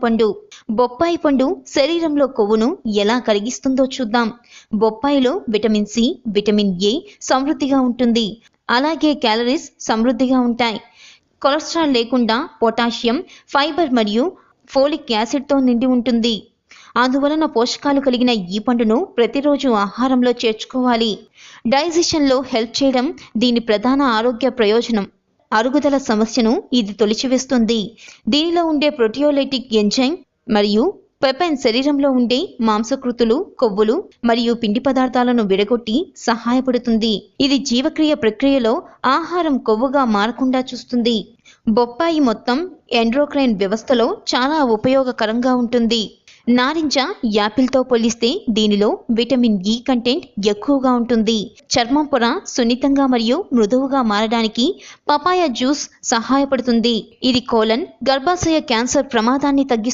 పండు. బొప్పాయి పండు శరీరంలో కొవ్వును ఎలా కరిగిస్తుందో చూద్దాం. బొప్పాయిలో విటమిన్ సి, విటమిన్ ఏ సమృద్ధిగా ఉంటుంది. అలాగే క్యాలరీస్ సమృద్ధిగా ఉంటాయి. కొలెస్ట్రాల్ లేకుండా పొటాషియం, ఫైబర్ మరియు ఫోలిక్ యాసిడ్తో నిండి ఉంటుంది. అందువలన పోషకాలు కలిగిన ఈ పండును ప్రతిరోజు ఆహారంలో చేర్చుకోవాలి. డైజెషన్లో హెల్ప్ చేయడం దీని ప్రధాన ఆరోగ్య ప్రయోజనం. అరుగుదల సమస్యను ఇది తొలచివేస్తుంది. దీనిలో ఉండే ప్రోటియోలైటిక్ ఎంజైమ్ మరియు పెపెన్ శరీరంలో ఉండే మాంసకృతులు, కొవ్వులు మరియు పిండి పదార్థాలను విడగొట్టి సహాయపడుతుంది. ఇది జీవక్రియ ప్రక్రియలో ఆహారం కొవ్వుగా మారకుండా చూస్తుంది. బొప్పాయి మొత్తం ఎండోక్రైన్ వ్యవస్థలో చాలా ఉపయోగకరంగా ఉంటుంది. నారింజ, యాపిల్తో పోలిస్తే దీనిలో విటమిన్ ఇ కంటెంట్ ఎక్కువగా ఉంటుంది. చర్మం పొర సున్నితంగా మరియు మృదువుగా మారడానికి పపాయ జ్యూస్ సహాయపడుతుంది. ఇది కోలన్, గర్భాశయ క్యాన్సర్ ప్రమాదాన్ని తగ్గిస్తుంది.